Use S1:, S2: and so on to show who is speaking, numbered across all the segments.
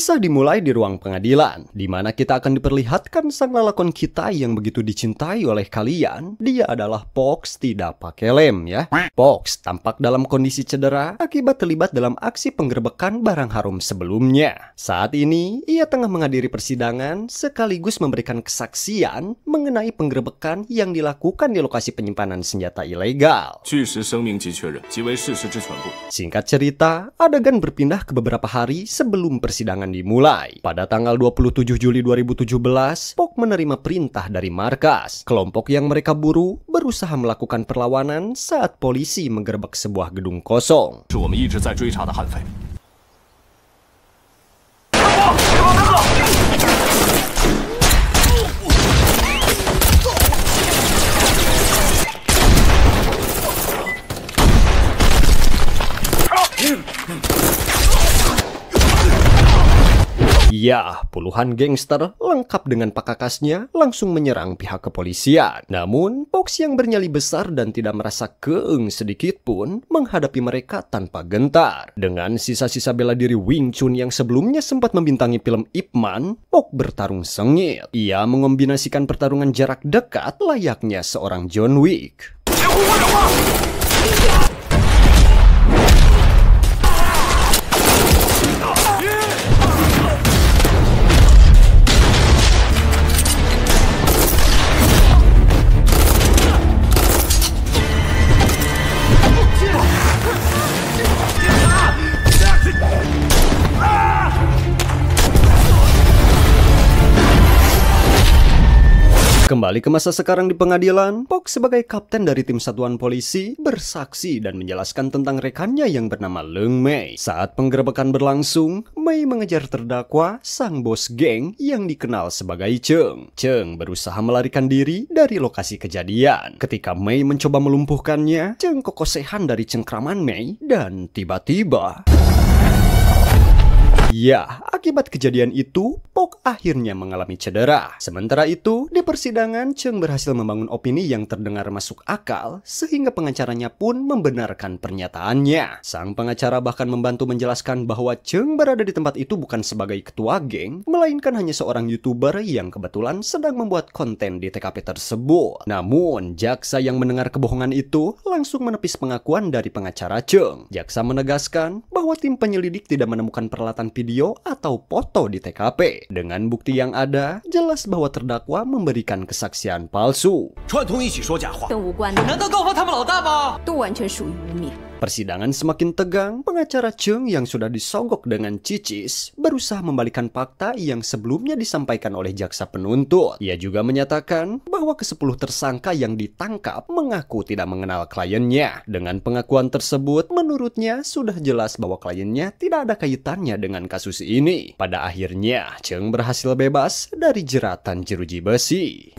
S1: Kisah dimulai di ruang pengadilan, di mana kita akan diperlihatkan sang lelakon kita yang begitu dicintai oleh kalian. Dia adalah Pox tidak pakai lem ya. Pox tampak dalam kondisi cedera akibat terlibat dalam aksi penggerbekan barang harum sebelumnya. Saat ini, ia tengah menghadiri persidangan sekaligus memberikan kesaksian mengenai penggerbekan yang dilakukan di lokasi penyimpanan senjata ilegal. Singkat cerita, adegan berpindah ke beberapa hari sebelum persidangan dimulai. Pada tanggal 27 Juli 2017, Pox menerima perintah dari markas. Kelompok yang mereka buru berusaha melakukan perlawanan saat polisi menggerebek sebuah gedung kosong. Ya, puluhan gangster lengkap dengan pakakasnya langsung menyerang pihak kepolisian. Namun, Pox yang bernyali besar dan tidak merasa keeng sedikit pun menghadapi mereka tanpa gentar. Dengan sisa-sisa bela diri Wing Chun yang sebelumnya sempat membintangi film Ip Man, Pox bertarung sengit. Ia mengombinasikan pertarungan jarak dekat layaknya seorang John Wick. Kembali ke masa sekarang di pengadilan, Pox sebagai kapten dari tim satuan polisi bersaksi dan menjelaskan tentang rekannya yang bernama Leung Mei. Saat penggerebekan berlangsung, Mei mengejar terdakwa, sang bos geng yang dikenal sebagai Cheng. Cheng berusaha melarikan diri dari lokasi kejadian. Ketika Mei mencoba melumpuhkannya, Cheng kokosehan dari cengkraman Mei dan tiba-tiba... Ya, akibat kejadian itu, Pox akhirnya mengalami cedera. Sementara itu, di persidangan, Cheng berhasil membangun opini yang terdengar masuk akal, sehingga pengacaranya pun membenarkan pernyataannya. Sang pengacara bahkan membantu menjelaskan bahwa Cheng berada di tempat itu bukan sebagai ketua geng, melainkan hanya seorang YouTuber yang kebetulan sedang membuat konten di TKP tersebut. Namun, jaksa yang mendengar kebohongan itu langsung menepis pengakuan dari pengacara Cheng. Jaksa menegaskan bahwa tim penyelidik tidak menemukan peralatan video atau foto di TKP. Dengan bukti yang ada, jelas bahwa terdakwa memberikan kesaksian palsu. Persidangan semakin tegang, pengacara Cheng yang sudah disogok dengan cicis berusaha membalikan fakta yang sebelumnya disampaikan oleh jaksa penuntut. Ia juga menyatakan bahwa ke-10 tersangka yang ditangkap mengaku tidak mengenal kliennya. Dengan pengakuan tersebut, menurutnya sudah jelas bahwa kliennya tidak ada kaitannya dengan kasus ini. Pada akhirnya, Cheng berhasil bebas dari jeratan jeruji besi.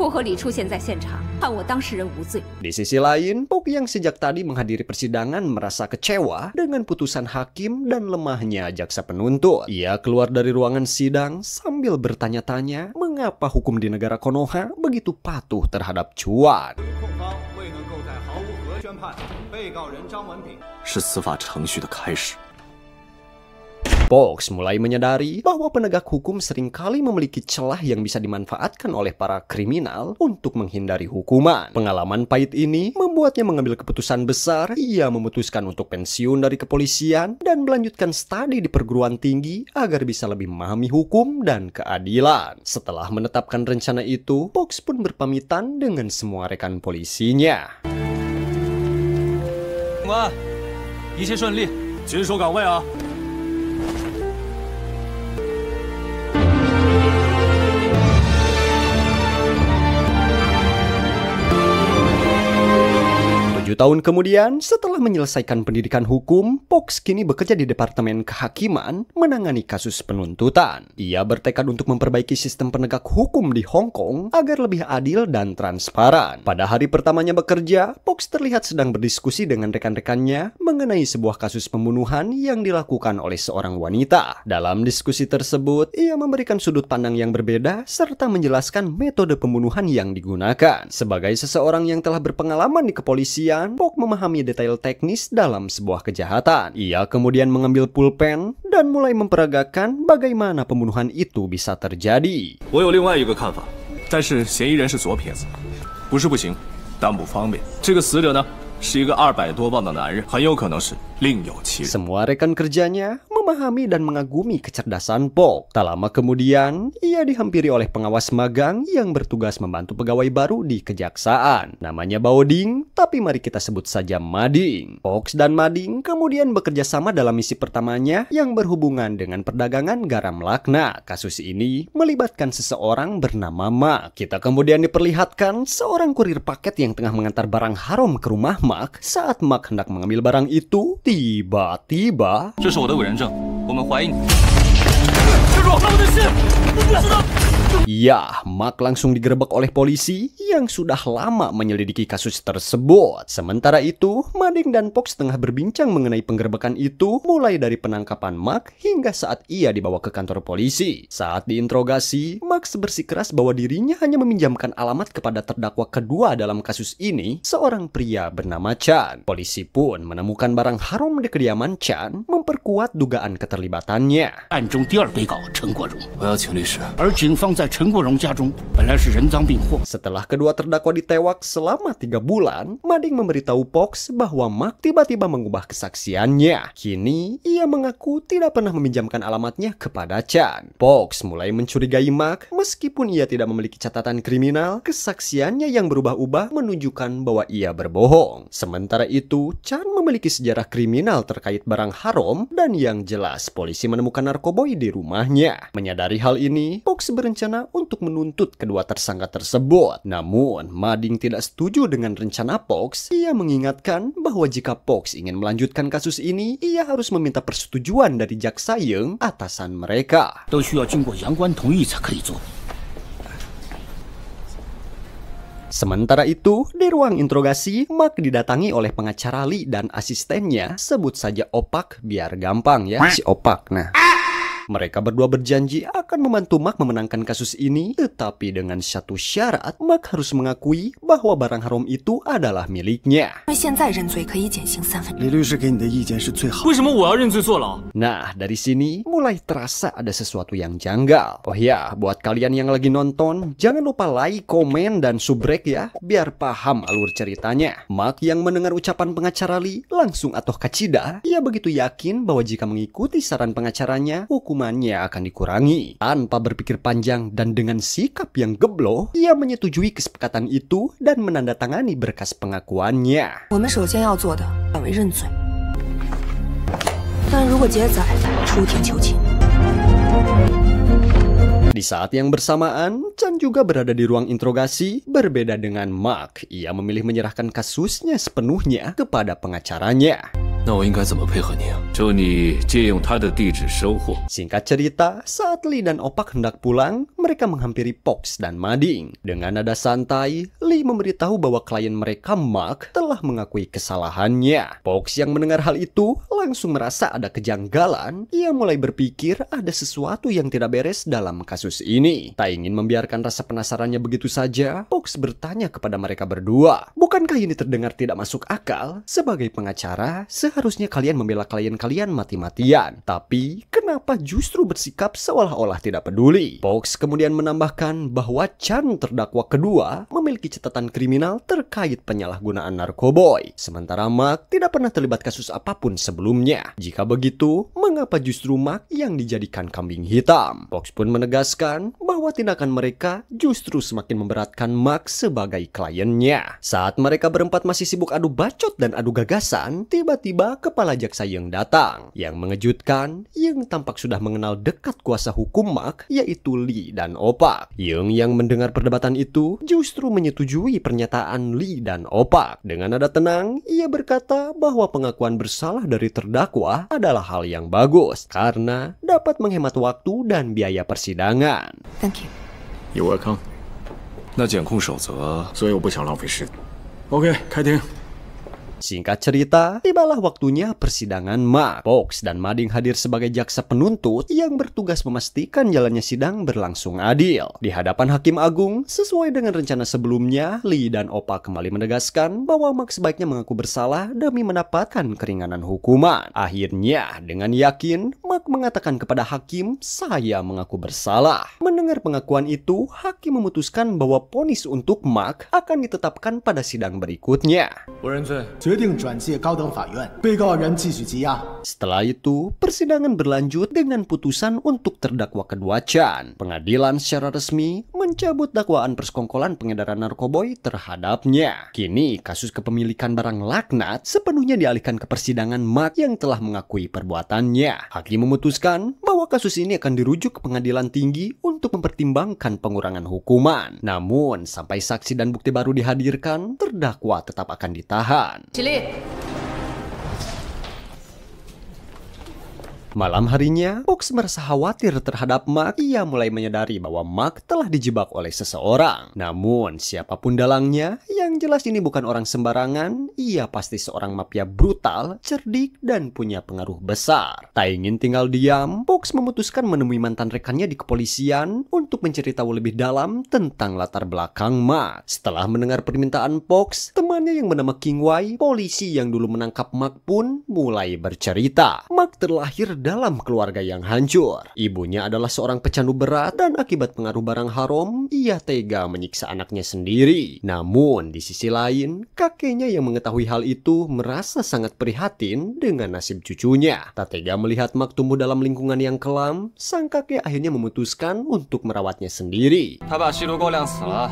S1: Di sisi lain, Pox yang sejak tadi menghadiri persidangan merasa kecewa dengan putusan hakim dan lemahnya jaksa penuntut. Ia keluar dari ruangan sidang sambil bertanya-tanya mengapa hukum di negara Konoha begitu patuh terhadap cuan. Pox mulai menyadari bahwa penegak hukum seringkali memiliki celah yang bisa dimanfaatkan oleh para kriminal untuk menghindari hukuman. Pengalaman pahit ini membuatnya mengambil keputusan besar. Ia memutuskan untuk pensiun dari kepolisian dan melanjutkan studi di perguruan tinggi agar bisa lebih memahami hukum dan keadilan. Setelah menetapkan rencana itu, Pox pun berpamitan dengan semua rekan polisinya.
S2: 一切顺利，紧守岗位啊！
S1: 7 tahun kemudian, setelah menyelesaikan pendidikan hukum, Pox kini bekerja di Departemen Kehakiman menangani kasus penuntutan. Ia bertekad untuk memperbaiki sistem penegak hukum di Hong Kong agar lebih adil dan transparan. Pada hari pertamanya bekerja, Pox terlihat sedang berdiskusi dengan rekan-rekannya mengenai sebuah kasus pembunuhan yang dilakukan oleh seorang wanita. Dalam diskusi tersebut, ia memberikan sudut pandang yang berbeda serta menjelaskan metode pembunuhan yang digunakan. Sebagai seseorang yang telah berpengalaman di kepolisian, kemudian, Pok memahami detail teknis dalam sebuah kejahatan. Ia kemudian mengambil pulpen dan mulai memperagakan bagaimana pembunuhan itu bisa terjadi.
S2: 我有另外一个看法，但是嫌疑人是左撇子，不是不行，但不方便。这个死者呢，是一个200多磅的男人，很有可能是另有其人。
S1: Semua rekan kerjanya memahami dan mengagumi kecerdasan Pok. Tak lama kemudian, ia dihampiri oleh pengawas magang yang bertugas membantu pegawai baru di kejaksaan. Namanya Baoding, tapi mari kita sebut saja Mading. Pok dan Mading kemudian bekerja sama dalam misi pertamanya yang berhubungan dengan perdagangan garam lakna. Kasus ini melibatkan seseorang bernama Mak. Kita kemudian diperlihatkan seorang kurir paket yang tengah mengantar barang haram ke rumah Mak. Saat Mak hendak mengambil barang itu, tiba-tiba...
S2: 这是我的委任证，我们怀疑你。施主，那我的信，我不知道。
S1: Ya, Mak langsung digerebek oleh polisi yang sudah lama menyelidiki kasus tersebut. Sementara itu, Mading dan Pok tengah berbincang mengenai penggerebekan itu mulai dari penangkapan Mak hingga saat ia dibawa ke kantor polisi. Saat diinterogasi, Mak bersikeras bahwa dirinya hanya meminjamkan alamat kepada terdakwa kedua dalam kasus ini, seorang pria bernama Chan. Polisi pun menemukan barang haram di kediaman Chan, memperkuat dugaan keterlibatannya.
S3: 案中第二被告陈国荣，
S2: 我要请律师。
S3: 而警方在陈国荣家中本来是人赃并获。
S1: Setelah kedua terdakwa ditewak selama 3 bulan, Mading memberitahu Pox bahwa Mak tiba-tiba mengubah kesaksiannya. Kini, ia mengaku tidak pernah meminjamkan alamatnya kepada Chan. Pox mulai mencurigai Mak, meskipun ia tidak memiliki catatan kriminal, kesaksiannya yang berubah-ubah menunjukkan bahwa ia berbohong. Sementara itu, Chan memiliki sejarah kriminal terkait barang haram, dan yang jelas polisi menemukan narkoboy di rumahnya. Menyadari hal ini, Pox berencana untuk menuntut kedua tersangka tersebut. Namun, Mading tidak setuju dengan rencana Pox. Ia mengingatkan bahwa jika Pox ingin melanjutkan kasus ini, ia harus meminta persetujuan dari jaksa Yang, atasan mereka.
S3: 都需要经过阳官同意才可以做。
S1: Sementara itu, di ruang interogasi, Mak didatangi oleh pengacara Li dan asistennya, sebut saja Opak biar gampang ya, si Opak. Nah, mereka berdua berjanji akan membantu Mak memenangkan kasus ini, tetapi dengan satu syarat, Mak harus mengakui bahwa barang haram itu adalah miliknya.
S4: 现在认罪可以减刑3分。
S5: 李律师给你的意见是最好。
S2: 为什么我要认罪坐牢？
S1: Nah, dari sini mulai terasa ada sesuatu yang janggal. Oh ya, buat kalian yang lagi nonton, jangan lupa like, komen, dan subrek ya, biar paham alur ceritanya. Mak yang mendengar ucapan pengacara Li langsung atoh kacida. Ia begitu yakin bahwa jika mengikuti saran pengacaranya, hukumannya akan dikurangi. Tanpa berpikir panjang dan dengan sikap yang gebloh, ia menyetujui kesepakatan itu dan menandatangani berkas pengakuannya.
S4: 我们首先要做的，改为认罪。但如果劫仔出庭求情，
S1: Di saat yang bersamaan, Chan juga berada di ruang interogasi. Berbeda dengan Mak, ia memilih menyerahkan kasusnya sepenuhnya kepada pengacaranya.
S2: 那我应该怎么配合你啊？就你借用他的地址收货。
S1: Singkat cerita, saat Li dan Opak hendak pulang, mereka menghampiri Pox dan Mading. Dengan nada santai, Li memberitahu bahwa klien mereka, Mak, telah mengakui kesalahannya. Pox yang mendengar hal itu langsung merasa ada kejanggalan. Ia mulai berpikir ada sesuatu yang tidak beres dalam kasus ini. Tak ingin membiarkan rasa penasarannya begitu saja, Pox bertanya kepada mereka berdua, bukankah ini terdengar tidak masuk akal? Sebagai pengacara, seharusnya kalian membela klien kalian mati-matian. Tapi, kenapa justru bersikap seolah-olah tidak peduli? Pox kemudian menambahkan bahwa Chan, terdakwa kedua, memiliki catatan kriminal terkait penyalahgunaan narkoboy. Sementara Mak tidak pernah terlibat kasus apapun sebelumnya. Jika begitu, mengapa justru Mak yang dijadikan kambing hitam? Pox pun menegaskan bahwa tindakan mereka justru semakin memberatkan Mak sebagai kliennya. Saat mereka berempat masih sibuk adu bacot dan adu gagasan, tiba-tiba kepala jaksa Yang datang. Yang mengejutkan, Yang tampak sudah mengenal dekat kuasa hukum Mak, yaitu Li dan Opak. Yang mendengar perdebatan itu justru menyetujui pernyataan Li dan Opak. Dengan nada tenang, ia berkata bahwa pengakuan bersalah dari terdakwa adalah hal yang bagus karena dapat menghemat waktu dan biaya persidangan.
S4: Thank you。
S2: You're welcome。那检控守则，
S5: 所以我不想浪费时间。OK，开庭。
S1: Singkat cerita, tibalah waktunya persidangan Mark. Box dan Mading hadir sebagai jaksa penuntut yang bertugas memastikan jalannya sidang berlangsung adil. Di hadapan Hakim Agung, sesuai dengan rencana sebelumnya, Lee dan Oppa kembali menegaskan bahwa Mark sebaiknya mengaku bersalah demi mendapatkan keringanan hukuman. Akhirnya, dengan yakin, Mark mengatakan kepada Hakim, "Saya mengaku bersalah." Mendengar pengakuan itu, Hakim memutuskan bahwa vonis untuk Mark akan ditetapkan pada sidang berikutnya.
S2: 我认罪。
S5: 决定转介高等法院，被告人继续羁押。
S1: Setelah itu, persidangan berlanjut dengan putusan untuk terdakwa kedua Chan. Pengadilan secara resmi mencabut dakwaan persekongkolan pengedaran narkoboy terhadapnya. Kini, kasus kepemilikan barang laknat sepenuhnya dialihkan ke persidangan Mark yang telah mengakui perbuatannya. Hakim memutuskan bahwa kasus ini akan dirujuk ke pengadilan tinggi untuk mempertimbangkan pengurangan hukuman. Namun, sampai saksi dan bukti baru dihadirkan, terdakwa tetap akan ditahan. Malam harinya, Box merasa khawatir terhadap Mark. Ia mulai menyadari bahwa Mark telah dijebak oleh seseorang. Namun, siapapun dalangnya, yang jelas ini bukan orang sembarangan. Ia pasti seorang mafia brutal, cerdik, dan punya pengaruh besar. Tak ingin tinggal diam, Box memutuskan menemui mantan rekannya di kepolisian untuk mencari tahu lebih dalam tentang latar belakang Mark. Setelah mendengar permintaan Box, temannya yang bernama King Wai, polisi yang dulu menangkap Mark pun mulai bercerita. Mark terlahir dalam keluarga yang hancur. Ibunya adalah seorang pecandu berat dan akibat pengaruh barang haram, ia tega menyiksa anaknya sendiri. Namun, di sisi lain, kakeknya yang mengetahui hal itu merasa sangat prihatin dengan nasib cucunya. Tak tega melihat Mark tumbuh dalam lingkungan yang kelam, sang kakek akhirnya memutuskan untuk merawatnya sendiri.
S2: 他爸吸毒过量死了。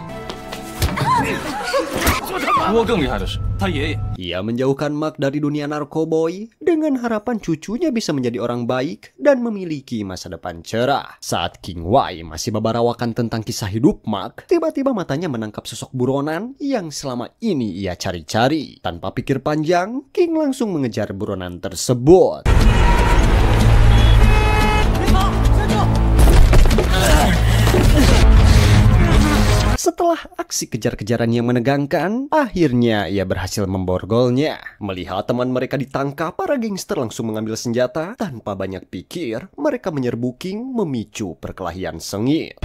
S2: 不过更厉害的是，他爷爷。
S1: Ia menjauhkan Mark dari dunia narkoboy dengan harapan cucunya bisa menjadi orang baik dan memiliki masa depan cerah. Saat King Wai masih membarawakan tentang kisah hidup Mark, tiba-tiba matanya menangkap sosok buronan yang selama ini ia cari-cari. Tanpa pikir panjang, King langsung mengejar buronan tersebut. Setelah aksi kejar-kejaran yang menegangkan, akhirnya ia berhasil memborgolnya. Melihat teman mereka ditangkap, para gangster langsung mengambil senjata. Tanpa banyak pikir, mereka menyerbu King memicu perkelahian sengit.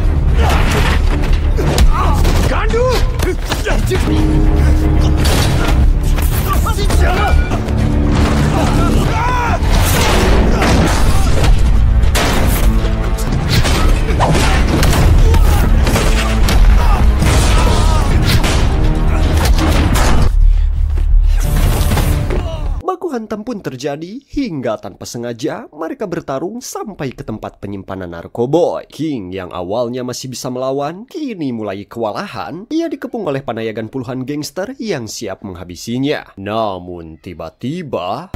S1: Baku hantam pun terjadi hingga tanpa sengaja mereka bertarung sampai ke tempat penyimpanan narkoboy. King yang awalnya masih bisa melawan, kini mulai kewalahan. Ia dikepung oleh panayagan puluhan gangster yang siap menghabisinya. Namun tiba-tiba...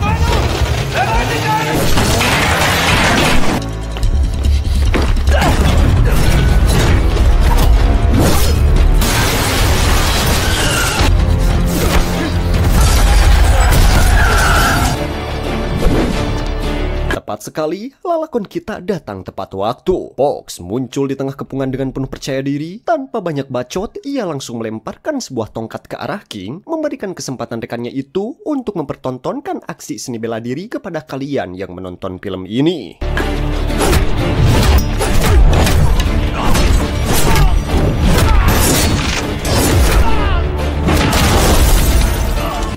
S1: Tepat sekali, lalakon kita datang tepat waktu. Box muncul di tengah kepungan dengan penuh percaya diri. Tanpa banyak bacot, ia langsung melemparkan sebuah tongkat ke arah King, memberikan kesempatan rekannya itu untuk mempertontonkan aksi seni bela diri kepada kalian yang menonton film ini.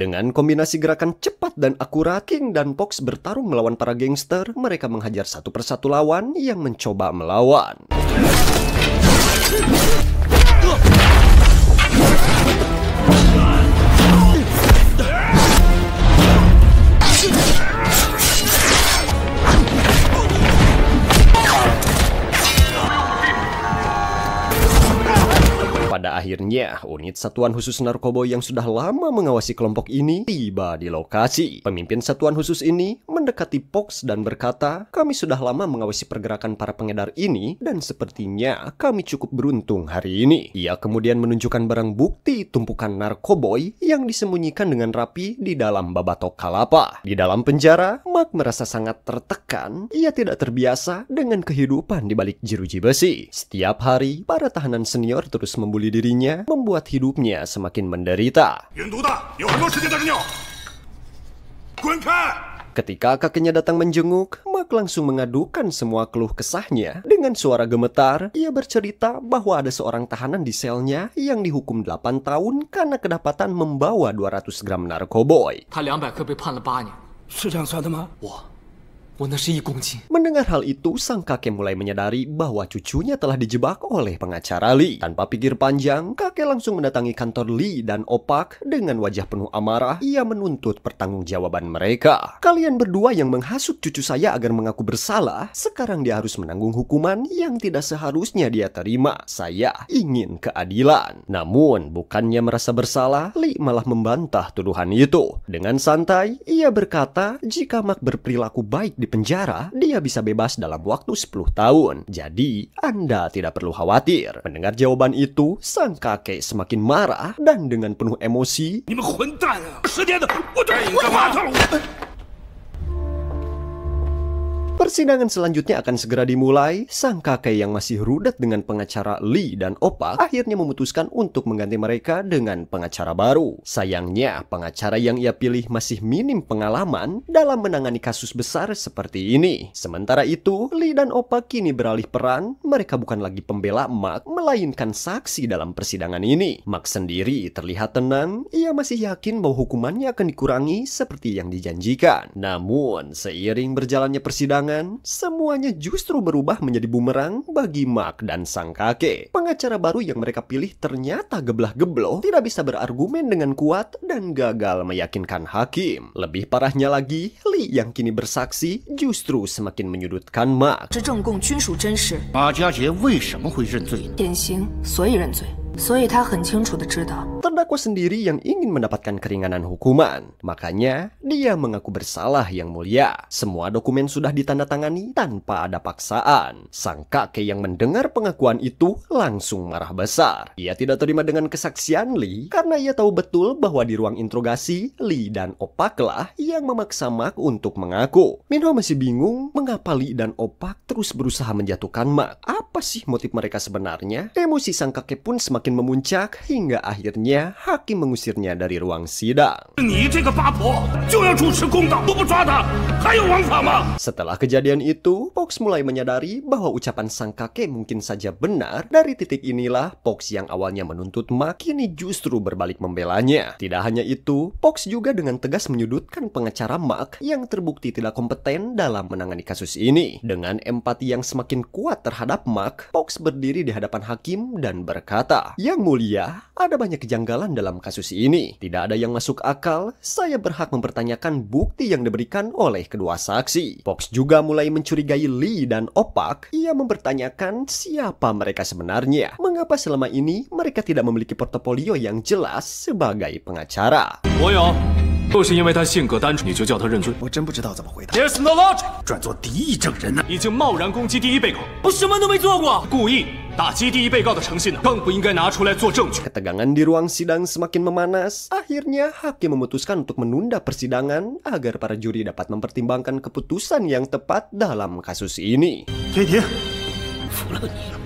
S1: Dengan kombinasi gerakan cepat dan akurat, King dan Box bertarung melawan para gangster. Mereka menghajar satu persatu lawan yang mencoba melawan. Pada akhirnya, unit Satuan Khusus Narkoboy yang sudah lama mengawasi kelompok ini tiba di lokasi. Pemimpin Satuan Khusus ini mendekati Box dan berkata, "Kami sudah lama mengawasi pergerakan para pengedar ini dan sepertinya kami cukup beruntung hari ini." Ia kemudian menunjukkan barang bukti tumpukan narkoboy yang disembunyikan dengan rapi di dalam babatok kalapa. Di dalam penjara, Mark merasa sangat tertekan. Ia tidak terbiasa dengan kehidupan di balik jeruji besi. Setiap hari, para tahanan senior terus membuli dirinya, membuat hidupnya semakin menderita. Ketika kakeknya datang menjenguk, Mark langsung mengadukan semua keluh kesahnya. Dengan suara gemetar, ia bercerita bahwa ada seorang tahanan di selnya yang dihukum 8 tahun karena kedapatan membawa 200 gram narkoboy.
S6: 他200克被判了8年，
S2: 是这样算的吗？
S6: 我那是1公斤。
S1: Mendengar hal itu, sang kakek mulai menyadari bahwa cucunya telah dijebak oleh pengacara Lee. Tanpa pikir panjang, kakek langsung mendatangi kantor Lee dan Opak dengan wajah penuh amarah. Ia menuntut pertanggungjawaban mereka. Kalian berdua yang menghasut cucu saya agar mengaku bersalah, sekarang dia harus menanggung hukuman yang tidak seharusnya dia terima. Saya ingin keadilan. Namun, bukannya merasa bersalah, Lee malah membantah tuduhan itu. Dengan santai, ia berkata jika Mark berperilaku baik di penjara, dia bisa bebas dalam waktu 10 tahun. Jadi, Anda tidak perlu khawatir. Mendengar jawaban itu, sang kakek semakin marah dan dengan penuh emosi,
S2: 你们混蛋啊！10年的，我这你干嘛？
S1: Persidangan selanjutnya akan segera dimulai. Sang kakek yang masih rudet dengan pengacara Lee dan Opak akhirnya memutuskan untuk mengganti mereka dengan pengacara baru. Sayangnya, pengacara yang ia pilih masih minim pengalaman dalam menangani kasus besar seperti ini. Sementara itu, Lee dan Opak kini beralih peran. Mereka bukan lagi pembela Mark, melainkan saksi dalam persidangan ini. Mark sendiri terlihat tenang. Ia masih yakin bahwa hukumannya akan dikurangi seperti yang dijanjikan. Namun, seiring berjalannya persidangan, semuanya justru berubah menjadi bumerang bagi Mark dan sang kakek. Pengacara baru yang mereka pilih ternyata geblah-gebloh, tidak bisa berargumen dengan kuat dan gagal meyakinkan hakim. Lebih parahnya lagi, Lee yang kini bersaksi justru semakin menyudutkan Mark.
S4: 这证供均属真实，
S3: 马家杰为什么会认罪呢？
S4: 典型，所以认罪。所以他很清楚地知道，
S1: Terdakwa sendiri yang ingin mendapatkan keringanan hukuman. Makanya, dia mengaku bersalah yang mulia. Semua dokumen sudah ditandatangani tanpa ada paksaan. Sang kakek yang mendengar pengakuan itu langsung marah besar. Ia tidak terima dengan kesaksian Lee karena ia tahu betul bahwa di ruang interogasi, Lee dan Opaklah yang memaksa Mark untuk mengaku. Minho masih bingung mengapa Lee dan Opak terus berusaha menjatuhkan Mark. Apa sih motif mereka sebenarnya? Emosi sang kakek pun semakin memuncak hingga akhirnya hakim mengusirnya dari ruang sidang.
S2: 你这个八婆就要主持公道，都不抓他，还有王法吗？
S1: Setelah kejadian itu, Fox mulai menyadari bahwa ucapan sang kakek mungkin saja benar. Dari titik inilah, Fox yang awalnya menuntut Mark kini justru berbalik membelanya. Tidak hanya itu, Fox juga dengan tegas menyudutkan pengacara Mark yang terbukti tidak kompeten dalam menangani kasus ini. Dengan empati yang semakin kuat terhadap Mark, Fox berdiri di hadapan hakim dan berkata, "Yang mulia, ada banyak kejanggalan dalam kasus ini. Tidak ada yang masuk akal. Saya berhak mempertanyakan bukti yang diberikan oleh kedua saksi." Fox juga mulai mencurigai Lee dan Opak. Ia mempertanyakan siapa mereka sebenarnya. Mengapa selama ini mereka tidak memiliki portofolio yang jelas sebagai pengacara.
S2: 我有，就是因为他性格单纯，你就叫他认罪。
S5: 我真不知道怎么回答。
S2: Yes, no logic。
S3: 转做敌意证人呢？
S2: 已经贸然攻击第一被告，我什么都没做过，故意打击第一被告的诚信呢，更不应该拿出来做证据。
S1: Ketegangan di ruang sidang semakin memanas. Akhirnya hakim memutuskan untuk menunda persidangan agar para juri dapat mempertimbangkan keputusan yang tepat dalam kasus ini.
S5: 停停，
S3: 服了你了。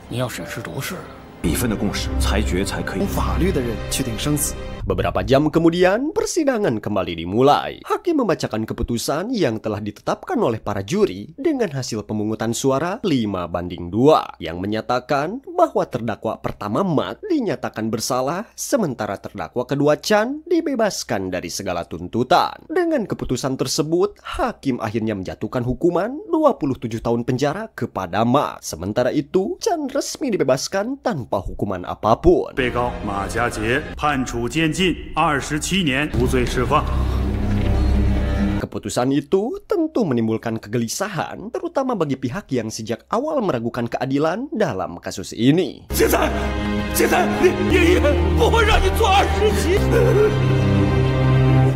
S3: 你要审时度势，
S2: 比分的共识，裁决才可以
S5: 用。法律的人去定生死。
S1: Beberapa jam kemudian, persidangan kembali dimulai. Hakim membacakan keputusan yang telah ditetapkan oleh para juri dengan hasil pemungutan suara 5-2 yang menyatakan bahwa terdakwa pertama Mark dinyatakan bersalah, sementara terdakwa kedua Chan dibebaskan dari segala tuntutan. Dengan keputusan tersebut, hakim akhirnya menjatuhkan hukuman 27 tahun penjara kepada Mark. Sementara itu, Chan resmi dibebaskan tanpa hukuman apapun.
S7: 被告马家杰判处监禁27年，无罪释放。
S1: Keputusan itu tentu menimbulkan kegelisahan, terutama bagi pihak yang sejak awal meragukan keadilan dalam kasus ini.
S2: 现在你爷爷不会让你坐20级。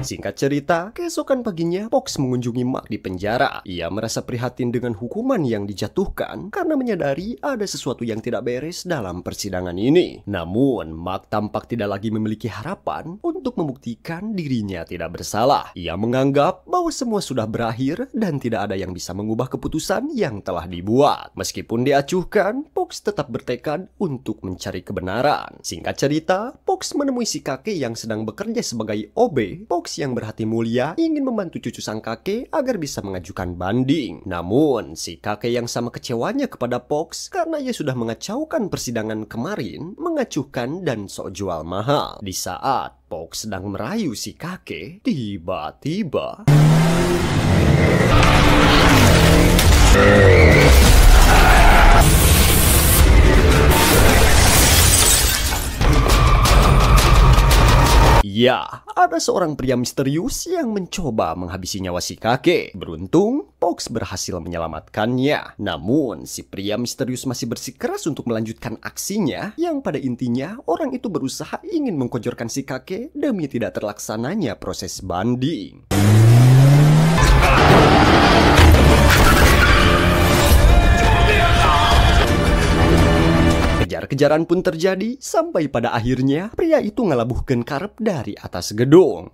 S1: Singkat cerita, keesokan paginya Fox mengunjungi Mark di penjara. Ia merasa prihatin dengan hukuman yang dijatuhkan karena menyadari ada sesuatu yang tidak beres dalam persidangan ini. Namun, Mark tampak tidak lagi memiliki harapan untuk membuktikan dirinya tidak bersalah. Ia menganggap bahwa semua sudah berakhir dan tidak ada yang bisa mengubah keputusan yang telah dibuat. Meskipun diacuhkan, Fox tetap bertekad untuk mencari kebenaran. Singkat cerita, Fox menemui si kakek yang sedang bekerja sebagai OB. Fox yang berhati mulia ingin membantu cucu sang kakek agar bisa mengajukan banding. Namun, si kakek yang sama kecewanya kepada Pox karena ia sudah mengacaukan persidangan kemarin, mengacuhkan dan sok jual mahal. Di saat Pox sedang merayu si kakek, tiba-tiba ya, ada seorang pria misterius yang mencoba menghabisi nyawa si kakek. Beruntung, Pox berhasil menyelamatkannya. Namun, si pria misterius masih bersikeras untuk melanjutkan aksinya, yang pada intinya orang itu berusaha ingin mengkojorkan si kakek demi tidak terlaksananya proses banding. Kejar-kejaran pun terjadi sampai pada akhirnya pria itu ngelabuhkeun karep dari atas gedung.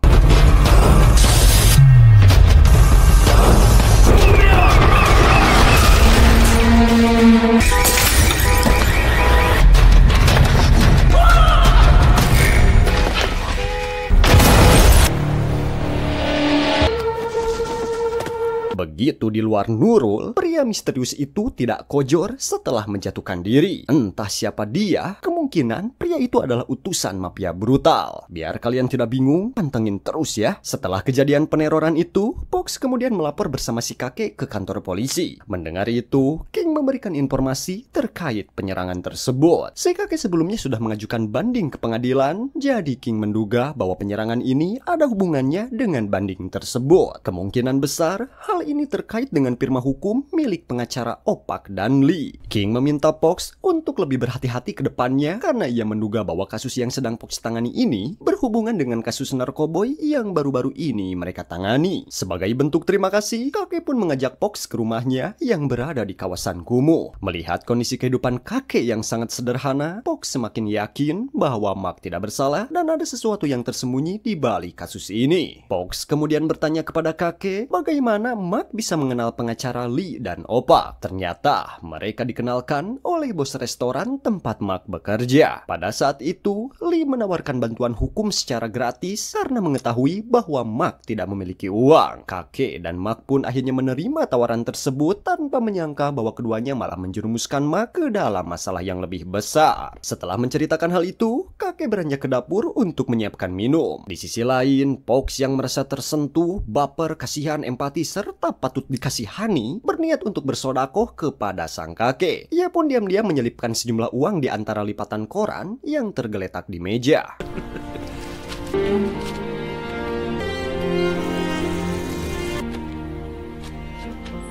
S1: Begitu di luar Nurul, pria misterius itu tidak kojor setelah menjatuhkan diri. Entah siapa dia, kemungkinan pria itu adalah utusan mafia brutal. Biar kalian tidak bingung, pantengin terus ya. Setelah kejadian peneroran itu, Pox kemudian melapor bersama si kakek ke kantor polisi. Mendengar itu, King memberikan informasi terkait penyerangan tersebut. Si kakek sebelumnya sudah mengajukan banding ke pengadilan, jadi King menduga bahwa penyerangan ini ada hubungannya dengan banding tersebut. Kemungkinan besar, hal ini terkait dengan firma hukum milik pengacara Opak dan Lee. King meminta Pox untuk lebih berhati-hati ke depannya karena ia menduga bahwa kasus yang sedang Pox tangani ini berhubungan dengan kasus narkoboy yang baru-baru ini mereka tangani. Sebagai bentuk terima kasih, kakek pun mengajak Pox ke rumahnya yang berada di kawasan kumuh. Melihat kondisi kehidupan kakek yang sangat sederhana, Pox semakin yakin bahwa Mark tidak bersalah dan ada sesuatu yang tersembunyi di balik kasus ini. Pox kemudian bertanya kepada kakek bagaimana Mark bisa mengenal pengacara Lee dan Opak. Ternyata mereka dikenalkan oleh bos restoran tempat Mark bekerja. Pada saat itu, Lee menawarkan bantuan hukum secara gratis karena mengetahui bahwa Mark tidak memiliki uang. Kakek dan Mark pun akhirnya menerima tawaran tersebut tanpa menyangka bahwa keduanya malah menjerumuskan Mark ke dalam masalah yang lebih besar. Setelah menceritakan hal itu, kakek beranjak ke dapur untuk menyiapkan minum. Di sisi lain, Pox yang merasa tersentuh, baper, kasihan, empati, serta patut dikasihani, berniat untuk bersodakoh kepada sang kakek. Ia pun diam-diam menyelipkan sejumlah uang di antara lipatan koran yang tergeletak di meja.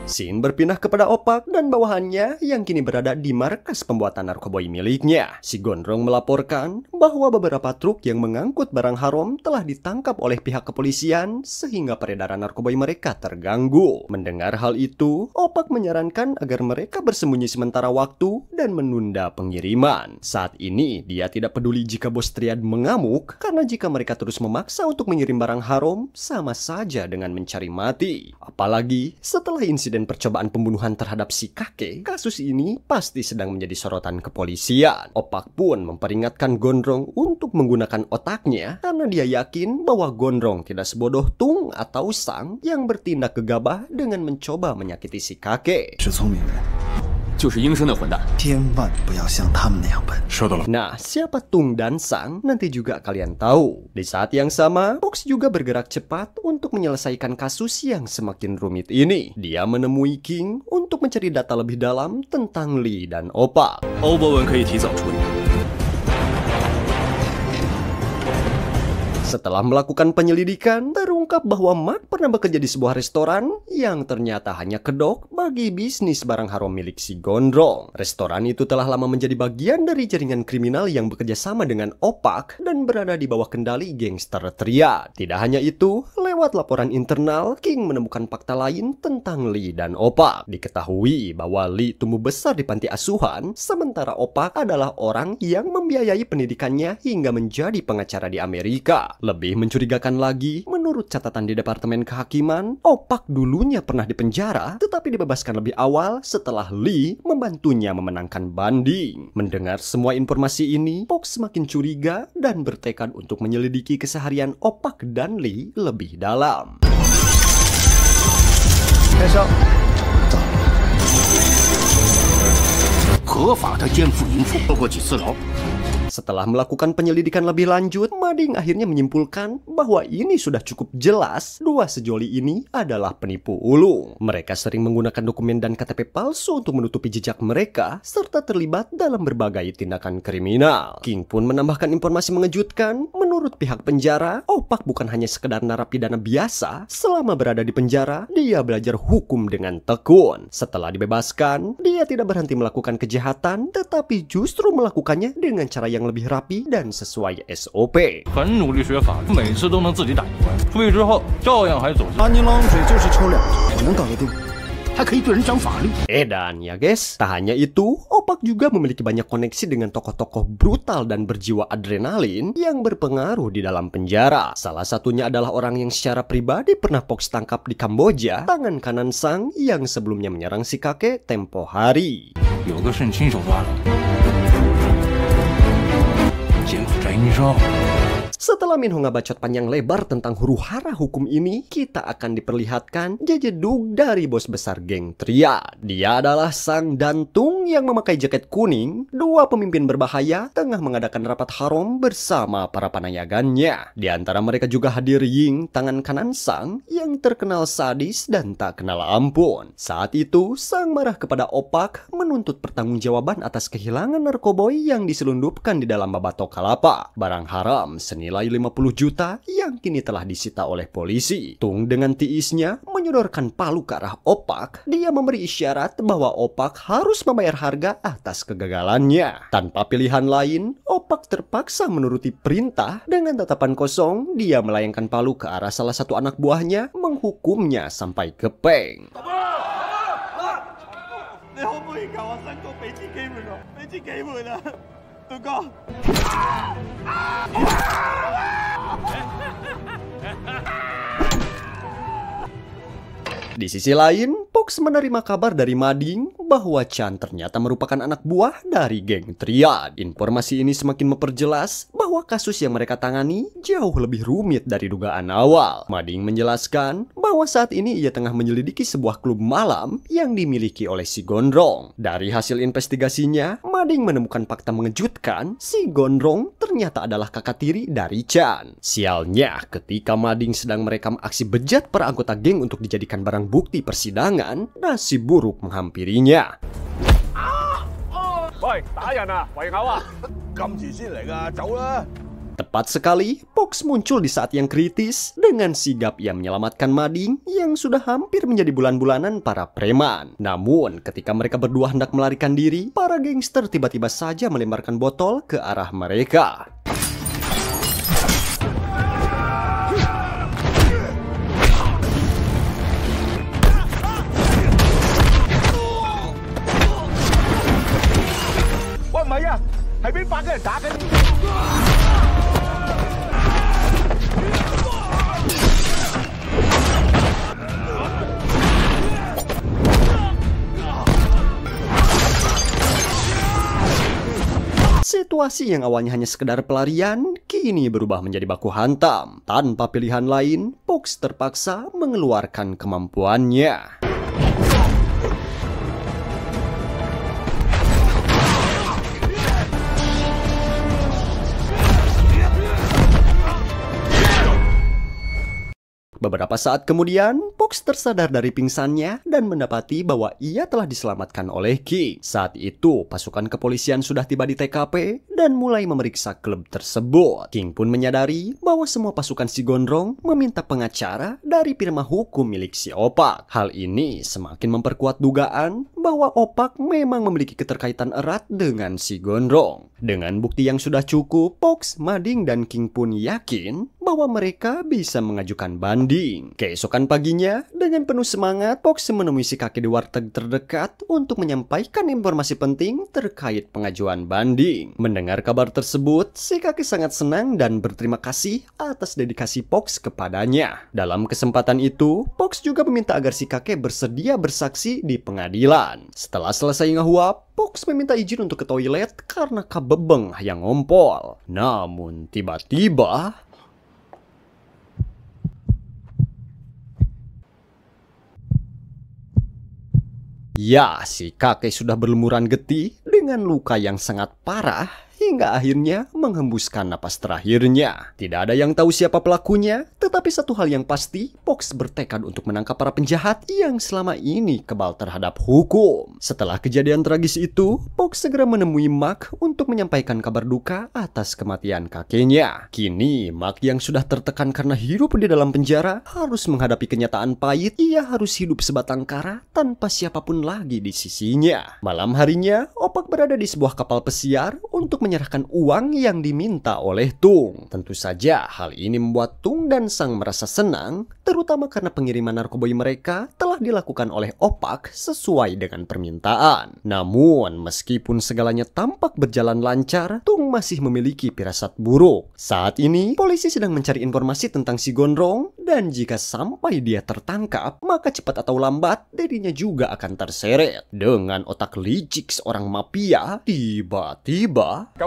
S1: Scene berpindah kepada Opak dan bawahannya yang kini berada di markas pembuatan narkoboy miliknya. Si Gondrong melaporkan bahwa beberapa truk yang mengangkut barang haram telah ditangkap oleh pihak kepolisian sehingga peredaran narkoboy mereka terganggu. Mendengar hal itu, Opak menyarankan agar mereka bersembunyi sementara waktu dan menunda pengiriman. Saat ini, dia tidak peduli jika bos Triad mengamuk karena jika mereka terus memaksa untuk mengirim barang haram, sama saja dengan mencari mati. Apalagi setelah insiden percobaan pembunuhan terhadap si kakek, kasus ini pasti sedang menjadi sorotan kepolisian. Opak pun memperingatkan Gondrong untuk menggunakan otaknya karena dia yakin bahwa Gondrong tidak sebodoh Tung atau Sang yang bertindak gegabah dengan mencoba menyakiti si kakek.
S2: 就是应声的混蛋，
S5: 千万不要像他们那样笨。
S1: Nah, siapa Tung dan Sang nanti juga kalian tahu. Di saat yang sama, Pox juga bergerak cepat untuk menyelesaikan kasus yang semakin rumit ini. Dia menemui King untuk mencari data lebih dalam tentang Lee dan Opak.
S2: 欧博文可以提早处理。
S1: Setelah melakukan penyelidikan, terungkap bahwa Mark pernah bekerja di sebuah restoran yang ternyata hanya kedok bagi bisnis barang haram milik si Gondrong. Restoran itu telah lama menjadi bagian dari jaringan kriminal yang bekerja sama dengan Opak dan berada di bawah kendali gangster Triad. Tidak hanya itu, lewat Lewat laporan internal, King menemukan fakta lain tentang Lee dan Opak. Diketahui bahwa Lee tumbuh besar di panti asuhan, sementara Opak adalah orang yang membiayai pendidikannya hingga menjadi pengacara di Amerika. Lebih mencurigakan lagi, menurut catatan di Departemen Kehakiman, Opak dulunya pernah dipenjara, tetapi dibebaskan lebih awal setelah Lee membantunya memenangkan banding. Mendengar semua informasi ini, Pok semakin curiga dan bertekad untuk menyelidiki keseharian Opak dan Lee lebih dalam.
S3: 合法的奸夫淫妇，坐过几次牢。
S1: Setelah melakukan penyelidikan lebih lanjut, Mading akhirnya menyimpulkan bahwa ini sudah cukup jelas dua sejoli ini adalah penipu ulung. Mereka sering menggunakan dokumen dan KTP palsu untuk menutupi jejak mereka, serta terlibat dalam berbagai tindakan kriminal. King pun menambahkan informasi mengejutkan, menurut pihak penjara, Opak bukan hanya sekedar narapidana biasa. Selama berada di penjara, dia belajar hukum dengan tekun. Setelah dibebaskan, dia tidak berhenti melakukan kejahatan, tetapi justru melakukannya dengan cara yang lebih rapi dan sesuai SOP.
S2: 很努力学法律，每次都能自己打一关，出狱之后照样还走。
S5: 拿你浪水就是抽2支，我能搞得定。
S3: 还可以对人讲法律。
S1: Dan ya guys, tak hanya itu, Opak juga memiliki banyak koneksi dengan tokoh-tokoh brutal dan berjiwa adrenalin yang berpengaruh di dalam penjara. Salah satunya adalah orang yang secara pribadi pernah Pox tangkap di Kamboja, tangan kanan Sang yang sebelumnya menyerang si kakek tempo hari.
S2: 有个肾亲手抓的，奸夫宅女少。
S1: Setelah Minho ngabacot panjang lebar tentang huru-hara hukum ini, kita akan diperlihatkan jejeduk dari bos besar geng Triad. Dia adalah Sang Dantung yang memakai jaket kuning. Dua pemimpin berbahaya tengah mengadakan rapat harom bersama para panayagannya. Di antara mereka juga hadir Ying, tangan kanan Sang, yang terkenal sadis dan tak kenal ampun. Saat itu, Sang marah kepada Opak, menuntut pertanggungjawaban atas kehilangan narkoboy yang diselundupkan di dalam babatok kalapa. Barang haram senilai 50 juta yang kini telah disita oleh polisi. Tung dengan tiisnya menyodorkan palu ke arah Opak. Dia memberi isyarat bahwa Opak harus membayar harga atas kegagalannya. Tanpa pilihan lain, Opak terpaksa menuruti perintah. Dengan tatapan kosong, dia melayangkan palu ke arah salah satu anak buahnya, menghukumnya sampai kepeng. Di sisi lain, Pox menerima kabar dari Mading bahwa Chan ternyata merupakan anak buah dari geng Triad. Informasi ini semakin memperjelas bahwa kasus yang mereka tangani jauh lebih rumit dari dugaan awal. Mading menjelaskan bahwa saat ini ia tengah menyelidiki sebuah klub malam yang dimiliki oleh si Gondrong. Dari hasil investigasinya, Mading menemukan fakta mengejutkan, si Gondrong ternyata adalah kakak tiri dari Chan. Sialnya, ketika Mading sedang merekam aksi bejat para anggota geng untuk dijadikan barang bukti persidangan, nasib buruk menghampirinya. Tepat sekali, Pox muncul di saat yang kritis. Dengan sigap ia menyelamatkan Mading yang sudah hampir menjadi bulan-bulanan para preman. Namun, ketika mereka berdua hendak melarikan diri, para gangster tiba-tiba saja melemparkan botol ke arah mereka. Situasi yang awalnya hanya sekedar pelarian, kini berubah menjadi baku hantam. Tanpa pilihan lain, Pox terpaksa mengeluarkan kemampuannya. Beberapa saat kemudian, Pox tersadar dari pingsannya dan mendapati bahwa ia telah diselamatkan oleh King. Saat itu, pasukan kepolisian sudah tiba di TKP dan mulai memeriksa klub tersebut. King pun menyadari bahwa semua pasukan si Gondrong meminta pengacara dari firma hukum milik si Opak. Hal ini semakin memperkuat dugaan bahwa Opak memang memiliki keterkaitan erat dengan si Gondrong. Dengan bukti yang sudah cukup, Pox, Mading, dan King pun yakin bahwa mereka bisa mengajukan banding. Keesokan paginya, dengan penuh semangat, Pox menemui si kakek di warteg terdekat untuk menyampaikan informasi penting terkait pengajuan banding. Mendengar kabar tersebut, si kakek sangat senang dan berterima kasih atas dedikasi Pox kepadanya. Dalam kesempatan itu, Pox juga meminta agar si kakek bersedia bersaksi di pengadilan. Setelah selesai ngahuap, Pox meminta izin untuk ke toilet karena kabebeng yang ngompol. Namun tiba-tiba... ya, si kakek sudah berlumuran getih dengan luka yang sangat parah hingga akhirnya menghembuskan napas terakhirnya. Tidak ada yang tahu siapa pelakunya, tetapi satu hal yang pasti, Pox bertekad untuk menangkap para penjahat yang selama ini kebal terhadap hukum. Setelah kejadian tragis itu, Pox segera menemui Mark untuk menyampaikan kabar duka atas kematian kakeknya. Kini, Mark yang sudah tertekan karena hidup di dalam penjara harus menghadapi kenyataan pahit. Ia harus hidup sebatang kara tanpa siapapun lagi di sisinya. Malam harinya, Opak berada di sebuah kapal pesiar untuk menyerahkan uang yang diminta oleh Tung. Tentu saja hal ini membuat Tung dan Sang merasa senang, terutama karena pengiriman narkoboy mereka telah dilakukan oleh Opak sesuai dengan permintaan. Namun, meskipun segalanya tampak berjalan lancar, Tung masih memiliki firasat buruk. Saat ini, polisi sedang mencari informasi tentang si Gondrong, dan jika sampai dia tertangkap, maka cepat atau lambat dirinya juga akan terseret. Dengan otak licik seorang mafia, tiba-tiba...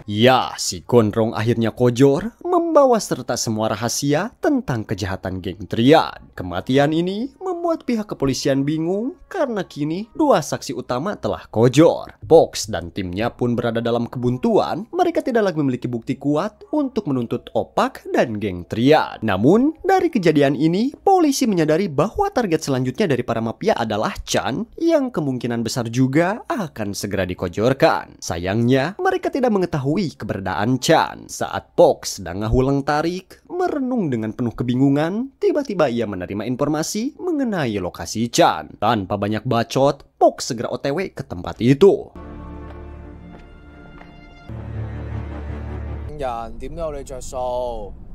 S1: ya, si Gondrong akhirnya kojor, membawa serta semua rahasia tentang kejahatan geng Triad. Kematian ini membuat pihak kepolisian bingung karena kini dua saksi utama telah kojor. Pox dan timnya pun berada dalam kebuntuan. Mereka tidak lagi memiliki bukti kuat untuk menuntut Opak dan geng Triad. Namun, dari kejadian ini, polisi menyadari bahwa target selanjutnya dari para mafia adalah Chan, yang kemungkinan besar juga akan segera dikojorkan. Sayangnya, mereka tidak mengetahui keberadaan Chan. Saat Pox sedang ngahulang tarik, merenung dengan penuh kebingungan, tiba-tiba ia menerima informasi mengenai lokasi Chan. Tanpa banyak bacot, Pox segera OTW ke tempat itu.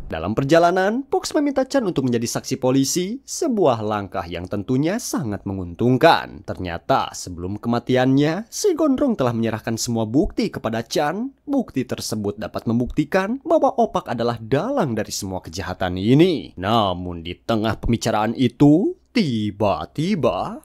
S1: Dalam perjalanan, Pox meminta Chan untuk menjadi saksi polisi, sebuah langkah yang tentunya sangat menguntungkan. Ternyata, sebelum kematiannya, si Gondrong telah menyerahkan semua bukti kepada Chan. Bukti tersebut dapat membuktikan bahwa Opak adalah dalang dari semua kejahatan ini. Namun, di tengah pembicaraan itu, tiba-tiba...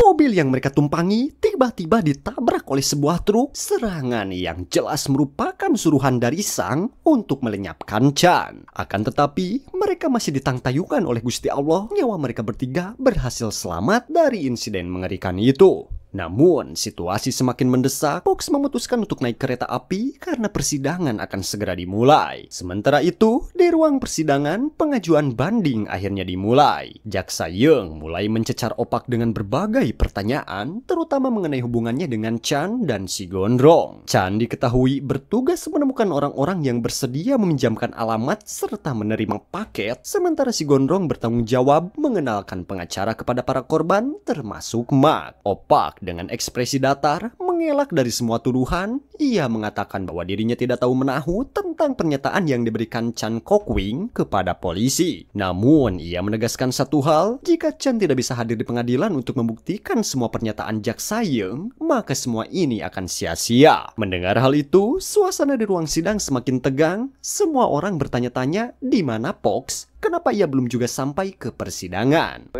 S1: mobil yang mereka tumpangi tiba-tiba ditabrak oleh sebuah truk. Serangan yang jelas merupakan suruhan dari Sang untuk melenyapkan Chan. Akan tetapi, mereka masih ditangtayukan oleh Gusti Allah. Nyawa mereka bertiga berhasil selamat dari insiden mengerikan itu. Namun, situasi semakin mendesak. Pox memutuskan untuk naik kereta api karena persidangan akan segera dimulai. Sementara itu, di ruang persidangan, pengajuan banding akhirnya dimulai. Jaksa Yeung mulai mencecar Opak dengan berbagai pertanyaan, terutama mengenai hubungannya dengan Chan dan si Gondrong. Chan diketahui bertugas menemukan orang-orang yang bersedia meminjamkan alamat serta menerima paket, sementara si Gondrong bertanggung jawab mengenalkan pengacara kepada para korban, termasuk Mark. Opak dengan ekspresi datar mengelak dari semua tuduhan. Ia mengatakan bahwa dirinya tidak tahu menahu tentang pernyataan yang diberikan Chan Kokwing kepada polisi. Namun, ia menegaskan satu hal, jika Chan tidak bisa hadir di pengadilan untuk membuktikan semua pernyataan Jaksa Yeung, maka semua ini akan sia-sia. Mendengar hal itu, suasana di ruang sidang semakin tegang. Semua orang bertanya-tanya di mana Pox, kenapa ia belum juga sampai ke persidangan.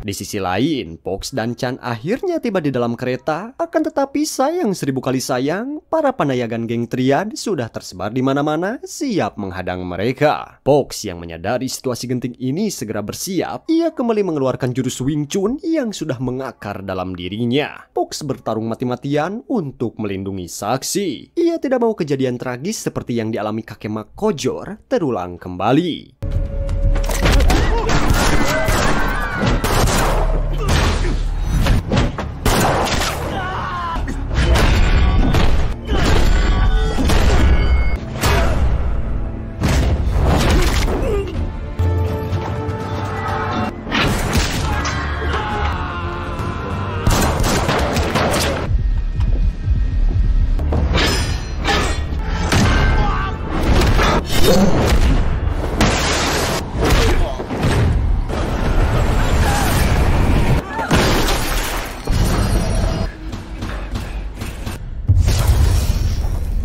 S1: Di sisi lain, Pox dan Chan akhirnya tiba di dalam kereta. Akan tetapi sayang 1000 kali sayang, para panayagan geng Triad sudah tersebar di mana-mana, siap menghadang mereka. Pox yang menyadari situasi genting ini segera bersiap. Ia kembali mengeluarkan jurus Wing Chun yang sudah mengakar dalam dirinya. Pox bertarung mati-matian untuk melindungi saksi. Ia tidak mau kejadian tragis seperti yang dialami kakek Mak Kojor terulang kembali.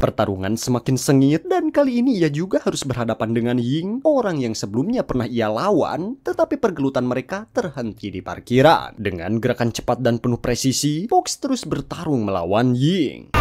S1: Pertarungan semakin sengit dan kali ini ia juga harus berhadapan dengan Ying, orang yang sebelumnya pernah ia lawan, tetapi pergelutan mereka terhenti di parkiran. Dengan gerakan cepat dan penuh presisi, Pox terus bertarung melawan Ying.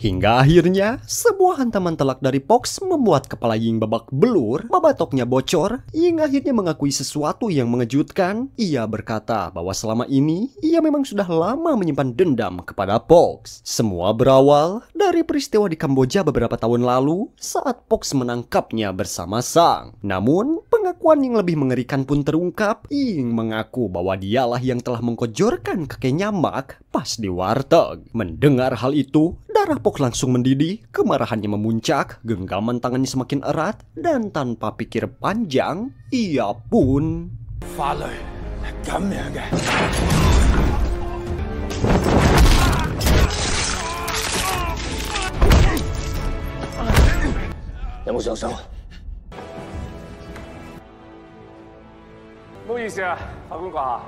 S1: Hingga akhirnya, sebuah hantaman telak dari Pox membuat kepala Ying babak belur, babatoknya bocor. Ying akhirnya mengakui sesuatu yang mengejutkan. Ia berkata bahwa selama ini, ia memang sudah lama menyimpan dendam kepada Pox. Semua berawal dari peristiwa di Kamboja beberapa tahun lalu, saat Pox menangkapnya bersama Sang. Namun, pengakuan yang lebih mengerikan pun terungkap. Ying mengaku bahwa dialah yang telah mengkojorkan kakeknya Mak pas di warteg. Mendengar hal itu, darah Pox langsung mendidih, kemarahannya memuncak, genggaman tangannya semakin erat, dan tanpa pikir panjang, ia pun...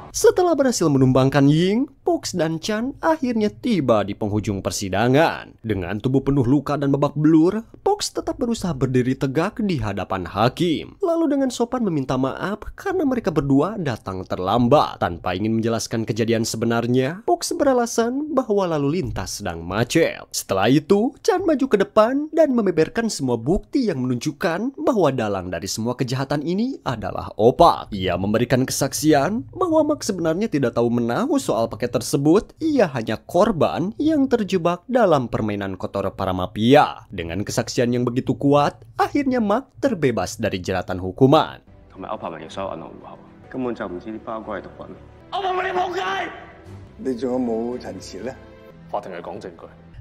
S1: Setelah berhasil menumbangkan Ying, Pox dan Chan akhirnya tiba di penghujung persidangan. Dengan tubuh penuh luka dan babak belur, Pox tetap berusaha berdiri tegak di hadapan hakim. Lalu dengan sopan meminta maaf karena mereka berdua datang terlambat. Tanpa ingin menjelaskan kejadian sebenarnya, Pox beralasan bahwa lalu lintas sedang macet. Setelah itu, Chan maju ke depan dan membeberkan semua bukti yang menunjukkan bahwa dalang dari semua kejahatan ini adalah Opat. Ia memberikan kesaksian bahwa Mak sebenarnya tidak tahu menahu soal paket tersebut. Ia hanya korban yang terjebak dalam permainan kotor para mafia. Dengan kesaksian yang begitu kuat, akhirnya Mak terbebas dari jeratan hukuman.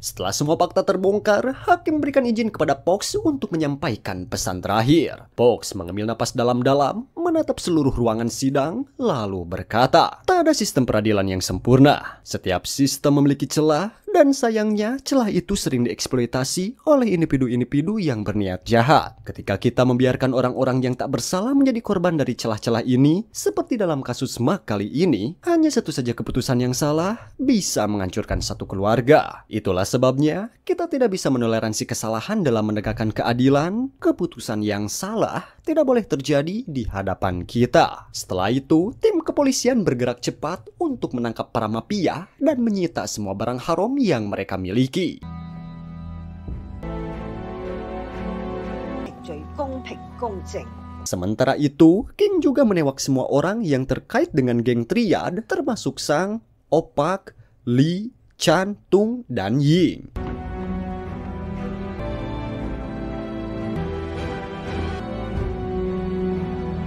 S1: Setelah semua fakta terbongkar, hakim memberikan izin kepada Pox untuk menyampaikan pesan terakhir. Pox mengambil napas dalam-dalam, menatap seluruh ruangan sidang, lalu berkata, "Tak ada sistem peradilan yang sempurna. Setiap sistem memiliki celah, dan sayangnya celah itu sering dieksploitasi oleh individu-individu yang berniat jahat. Ketika kita membiarkan orang-orang yang tak bersalah menjadi korban dari celah-celah ini, seperti dalam kasus Mak kali ini, hanya satu saja keputusan yang salah bisa menghancurkan satu keluarga. Itulah sebabnya kita tidak bisa menoleransi kesalahan dalam menegakkan keadilan. Keputusan yang salah tidak boleh terjadi di hadapan kita." Setelah itu, tim kepolisian bergerak cepat untuk menangkap para mafia dan menyita semua barang haram yang mereka miliki. Sementara itu, King juga menewak semua orang yang terkait dengan geng Triad, termasuk Sang, Opak, Lee, Chan, Tung, dan Ying.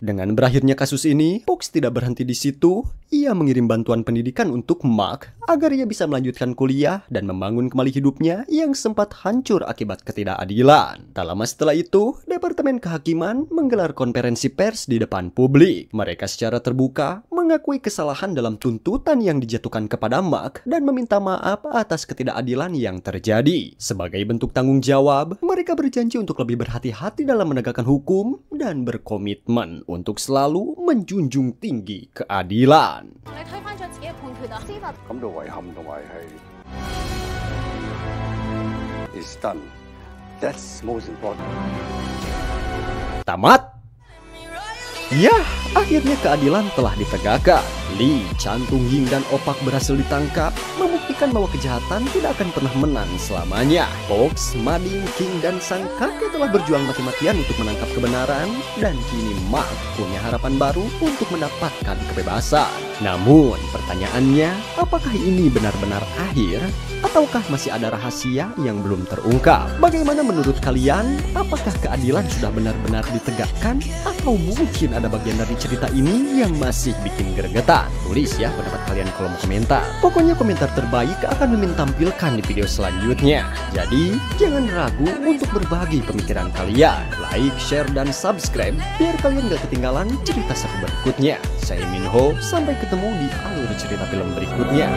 S1: Dengan berakhirnya kasus ini, Fox tidak berhenti di situ. Ia mengirim bantuan pendidikan untuk Mark agar ia bisa melanjutkan kuliah dan membangun kembali hidupnya yang sempat hancur akibat ketidakadilan. Tak lama setelah itu, Departemen Kehakiman menggelar konferensi pers di depan publik. Mereka secara terbuka mengakui kesalahan dalam tuntutan yang dijatuhkan kepada Mark dan meminta maaf atas ketidakadilan yang terjadi. Sebagai bentuk tanggung jawab, mereka berjanji untuk lebih berhati-hati dalam menegakkan hukum dan berkomitmen untuk selalu menjunjung tinggi keadilan. Tamat. Ya, akhirnya keadilan telah ditegakkan. Lee, Chan Tung Ying, dan Opak berhasil ditangkap, membuktikan bahwa kejahatan tidak akan pernah menang selamanya. Fox, Ma Ding, King, dan sang kakek telah berjuang mati-matian untuk menangkap kebenaran, dan kini Mark punya harapan baru untuk mendapatkan kebebasan. Namun, pertanyaannya, apakah ini benar-benar akhir? Ataukah masih ada rahasia yang belum terungkap? Bagaimana menurut kalian? Apakah keadilan sudah benar-benar ditegakkan? Atau mungkin ada bagian dari cerita ini yang masih bikin gregetan? Tulis ya pendapat kalian di kolom komentar. Pokoknya komentar terbaik akan Mimin tampilkan di video selanjutnya. Jadi, jangan ragu untuk berbagi pemikiran kalian. Like, share, dan subscribe biar kalian gak ketinggalan cerita seru berikutnya. Saya Minho, sampai ketemu di alur cerita film berikutnya.